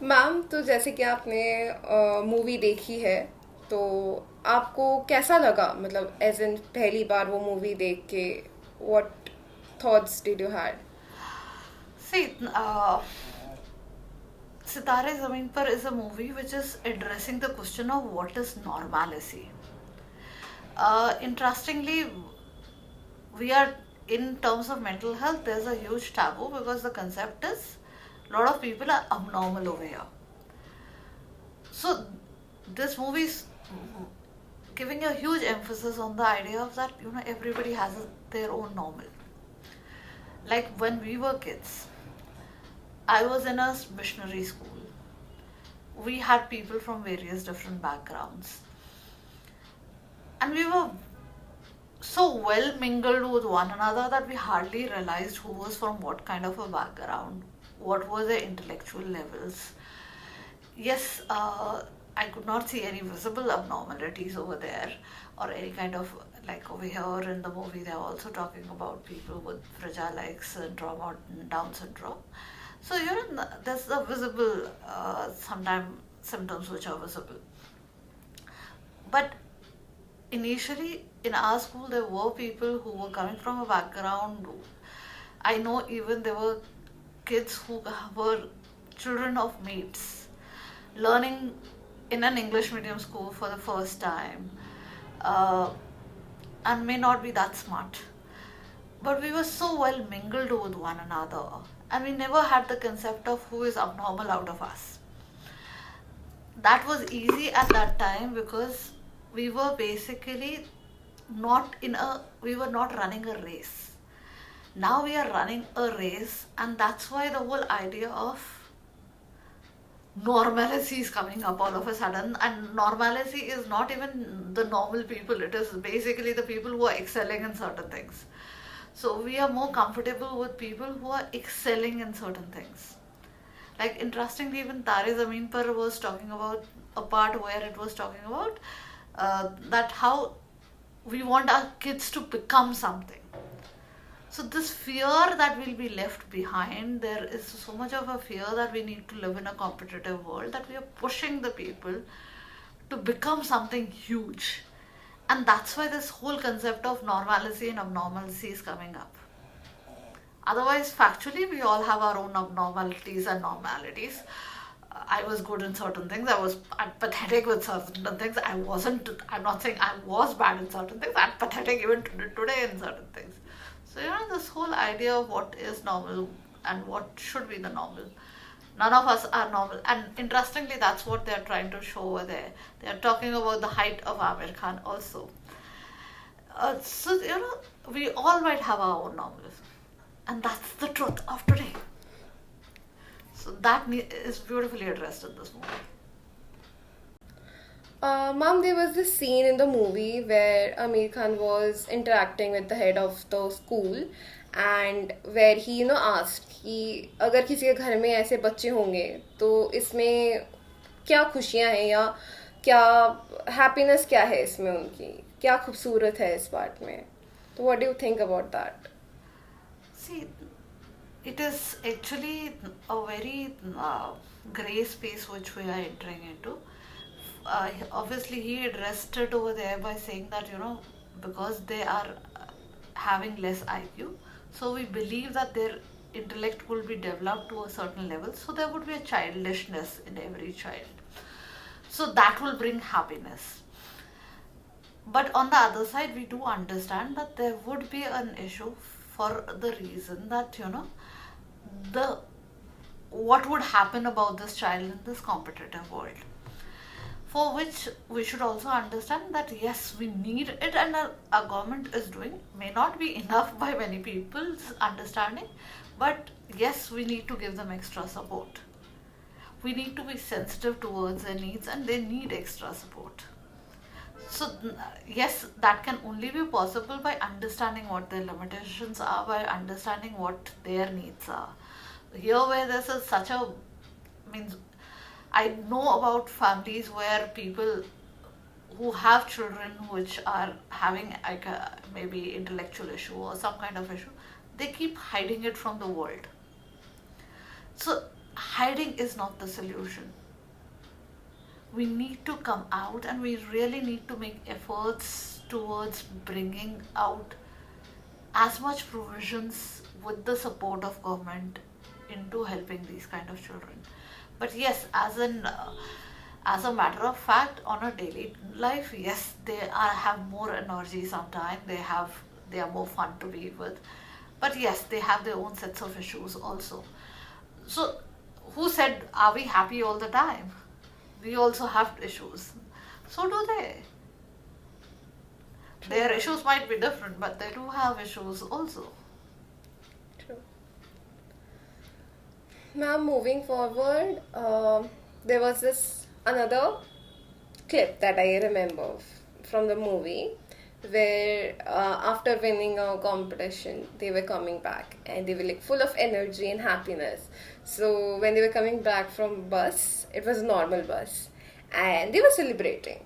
Ma'am, तो जैसे कि आपने मूवी देखी है, तो आपको कैसा लगा? मतलब एज इन पहली बार वो मूवी देख के what thoughts did you had? See, Sitaare Zameen Par is a movie which is addressing the question of what is normalcy. Interestingly, we are in terms of mental health, there's a huge taboo because the concept is a lot of people are abnormal over here. So, this movie is giving a huge emphasis on the idea of that everybody has their own normal. Like when we were kids, I was in a missionary school. We had people from various different backgrounds, and we were so well mingled with one another that we hardly realized who was from what kind of a background, what were their intellectual levels. Yes, I could not see any visible abnormalities over there or any kind of, like over here in the movie they're also talking about people with fragile X syndrome or Down syndrome. So there's the visible sometimes symptoms which are visible. But initially in our school there were people who were coming from a background. I know even there were kids who were children of mates learning in an English medium school for the first time, uh, and may not be that smart. But we were so well mingled with one another, and we never had the concept of who is abnormal out of us. That was easy at that time because we were basically we were not running a race. Now we are running a race, and that's why the whole idea of normalcy is coming up all of a sudden. And normalcy is not even the normal people, it is basically the people who are excelling in certain things. So we are more comfortable with people who are excelling in certain things. Like interestingly, even Tare Zameen Par was talking about a part where it was talking about that how we want our kids to become something. So this fear that will be left behind, there is so much of a fear that we need to live in a competitive world that we are pushing the people to become something huge. And that's why this whole concept of normalcy and abnormalcy is coming up. Otherwise, factually, we all have our own abnormalities and normalities. I was good in certain things. I'm pathetic with certain things. I'm not saying I was bad in certain things. I'm pathetic even today in certain things. So, this whole idea of what is normal and what should be the normal. None of us are normal. And interestingly, that's what they're trying to show over there. They're talking about the height of Amir Khan also. So, we all might have our own normals. And that's the truth of today. So that is beautifully addressed in this movie. Mom, there was this scene in the movie where Amir Khan was interacting with the head of the school, and where he asked कि अगर किसी के घर में ऐसे बच्चे होंगे तो इसमें क्या खुशियाँ हैं, या क्या हैप्पीनेस क्या है इसमें, उनकी क्या खूबसूरत है इस पार्ट में. तो what do you think about that? See, it is actually a very grey space which we are entering into. Obviously, he addressed it over there by saying that, because they are having less IQ, so we believe that their intellect will be developed to a certain level, so there would be a childishness in every child. So that will bring happiness. But on the other side, we do understand that there would be an issue for the reason that, the what would happen about this child in this competitive world. For which we should also understand that yes, we need it, and our government is doing, may not be enough by many people's understanding, but yes, we need to give them extra support. We need to be sensitive towards their needs, and they need extra support. So, yes, that can only be possible by understanding what their limitations are, by understanding what their needs are. Here, where there's such a means, I know about families where people who have children which are having like a maybe intellectual issue or some kind of issue, they keep hiding it from the world. So hiding is not the solution. We need to come out, and we really need to make efforts towards bringing out as much provisions with the support of government into helping these kind of children. But yes, as a matter of fact, on a daily life, yes, have more energy sometimes. They are more fun to be with, but yes, they have their own sets of issues also. So who said, are we happy all the time? We also have issues. So do they. Their issues might be different, but they do have issues also. True. Now, moving forward, there was this another clip that I remember from the movie where after winning a competition, they were coming back and they were like full of energy and happiness. So when they were coming back from bus, it was a normal bus, and they were celebrating.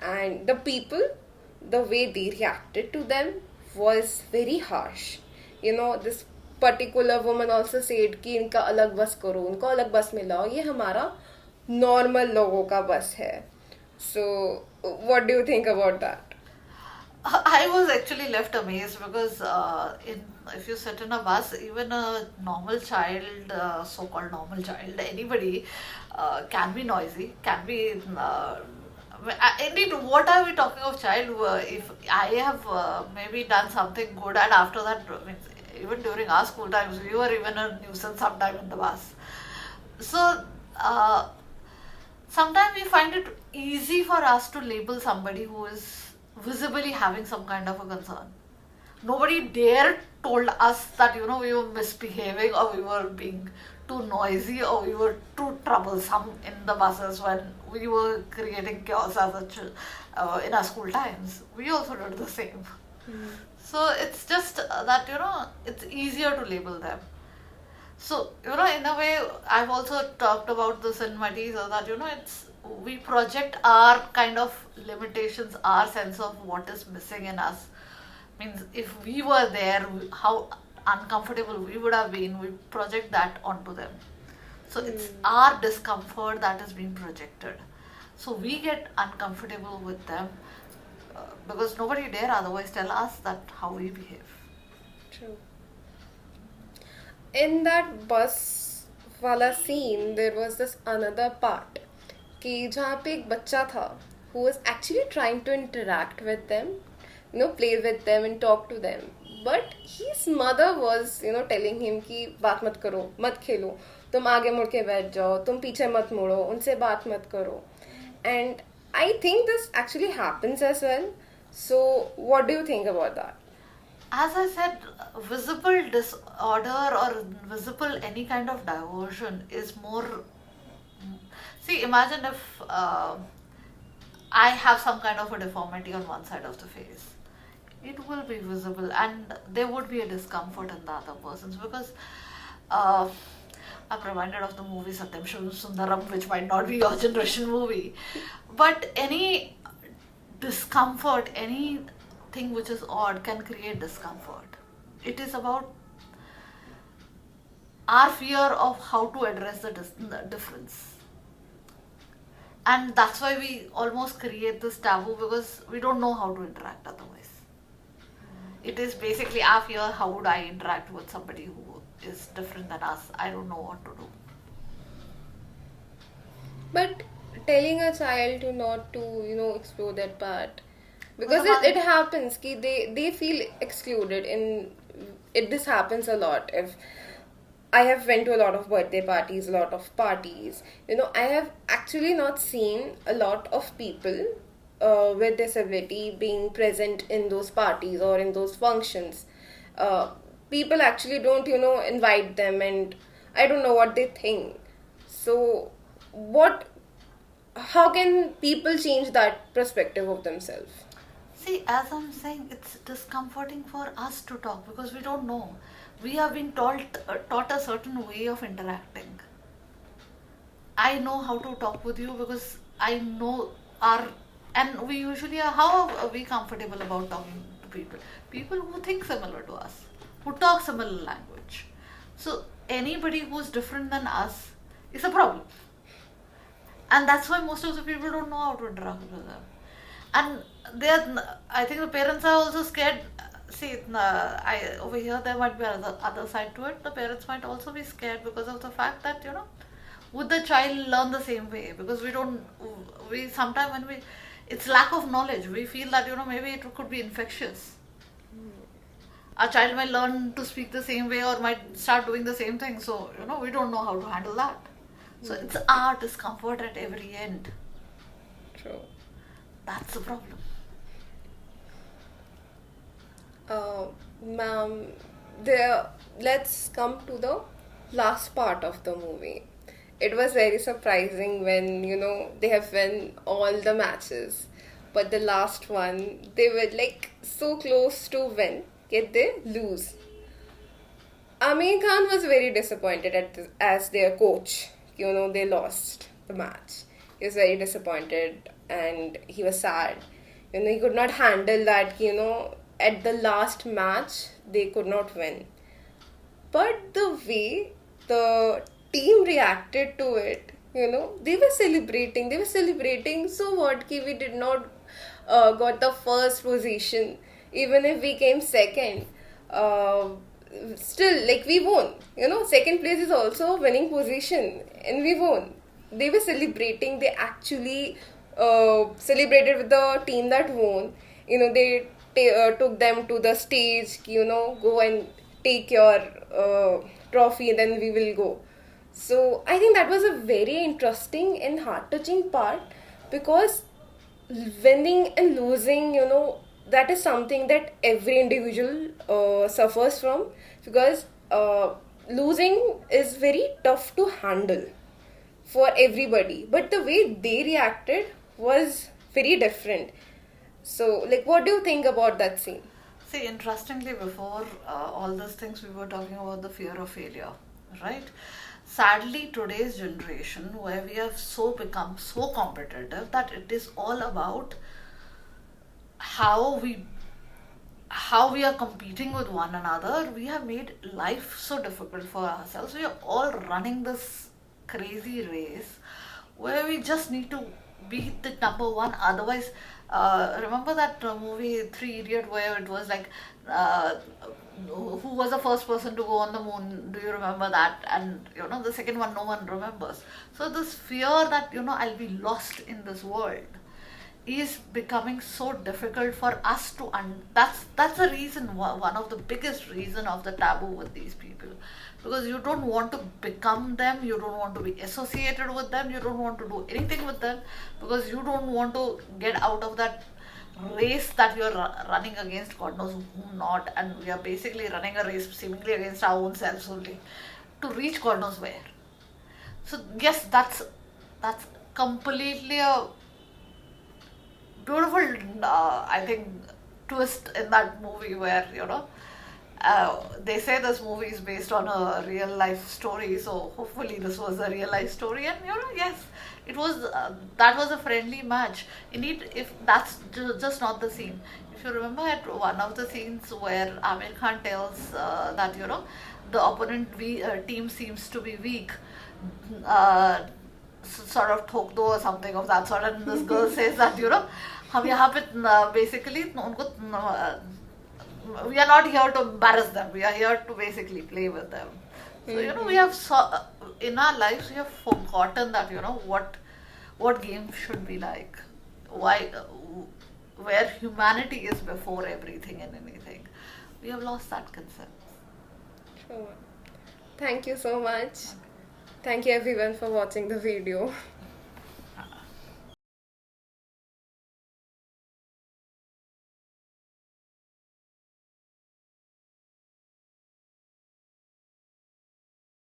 And the people, the way they reacted to them was very harsh. This particular woman also said कि इनका अलग बस करो, उनको अलग बस में लाओ, ये हमारा नॉर्मल लोगों का बस है. So what do you think about that? I was actually left amazed because if you sit in a bus, even a normal child, so-called normal child, anybody can be noisy, can be. Indeed, what are we talking of child? If I have maybe done something good, and after that, even during our school times, we were even a nuisance sometime in the bus. So sometimes we find it easy for us to label somebody who is visibly having some kind of a concern. Nobody dare told us that we were misbehaving, or we were being too noisy, or we were too troublesome in the buses when we were creating chaos in our school times. We also did the same. So it's just that it's easier to label them. So in a way, I've also talked about this in my teaser that we project our kind of limitations, our sense of what is missing in us. Means if we were there, how uncomfortable we would have been, we project that onto them. So it's our discomfort that is being projected. So we get uncomfortable with them because nobody dare otherwise tell us that how we behave. True. In that bus wala scene, there was this another part कि जहाँ पे एक बच्चा था who was actually trying to interact with them, play with them and talk to them. But his mother was, telling him कि बात मत करो, मत खेलो, तुम आगे मुड़ के बैठ जाओ, तुम पीछे मत मुड़ो, उनसे बात मत करो. And I think this actually happens as well. So what do you think about that? As I said, visible disorder or visible any kind of diversion is more. See, imagine if I have some kind of a deformity on one side of the face. It will be visible, and there would be a discomfort in the other persons because I'm reminded of the movie Satyam Shivam Sundaram, which might not be your generation movie. But any discomfort, anything which is odd can create discomfort. It is about our fear of how to address the difference. And that's why we almost create this taboo because we don't know how to interact otherwise. It is basically our fear, how would I interact with somebody who is different than us? I don't know what to do. But telling a child to not to, explore that part, because it happens, ki they feel excluded this happens a lot. If I have went to a lot of birthday parties, a lot of parties. I have actually not seen a lot of people with disability being present in those parties or in those functions. People actually don't, invite them, and I don't know what they think. So, how can people change that perspective of themselves? See, as I'm saying, it's discomforting for us to talk because we don't know. We have been taught a certain way of interacting. I know how to talk with you because I know and we usually how are we comfortable about talking to people? People who think similar to us, who talk similar language. So anybody who's different than us is a problem. And that's why most of the people don't know how to interact with them. And they're, I think the parents are also scared. See, over here there might be other side to it. The parents might also be scared because of the fact that, would the child learn the same way? Because we sometimes when it's lack of knowledge. We feel that, maybe it could be infectious. Our child might learn to speak the same way or might start doing the same thing. So, we don't know how to handle that. So it's our discomfort at every end. True. That's the problem. Ma'am, let's come to the last part of the movie. It was very surprising when, they have won all the matches. But the last one, they were like so close to win, yet they lose. Amir Khan was very disappointed as their coach. They lost the match. He was very disappointed and he was sad. He could not handle that, at the last match, they could not win. But the way the team reacted to it, they were celebrating. They were celebrating. So what? Ki we did not got the first position. Even if we came second, still, like, we won. Second place is also a winning position, and we won. They were celebrating. They actually celebrated with the team that won. They took them to the stage. Go and take your trophy, and then we will go. So I think that was a very interesting and heart-touching part, because winning and losing, that is something that every individual suffers from, because losing is very tough to handle for everybody, but the way they reacted was very different. So, like, what do you think about that scene? See, interestingly, before all these things, we were talking about the fear of failure, right? Sadly, today's generation, where we have become so competitive that it is all about how we are competing with one another. We have made life so difficult for ourselves. We are all running this crazy race where we just need to be the number one. Otherwise, remember that movie Three Idiot, where it was like, who was the first person to go on the moon? Do you remember that? And the second one no one remembers. So this fear that I'll be lost in this world is becoming so difficult for us to that's the reason, one of the biggest reason of the taboo with these people, because you don't want to become them, you don't want to be associated with them, you don't want to do anything with them, because you don't want to get out of that race that you're running against God knows whom not, and we are basically running a race seemingly against our own selves only to reach God knows where. So yes, that's completely a beautiful, I think, twist in that movie where they say this movie is based on a real life story. So hopefully this was a real life story, and yes, it was. That was a friendly match. Indeed, if that's just not the scene. If you remember at one of the scenes where Amir Khan tells that the opponent team seems to be weak. Sort of ठोक दो or something of that sort, and this girl says that हम यहाँ पे basically उनको we are not here to embarrass them, we are here to basically play with them. So we have in our lives we have forgotten that what game should be like, why where humanity is before everything and anything. We have lost that concept. Sure. Thank you so much. Thank you everyone for watching the video.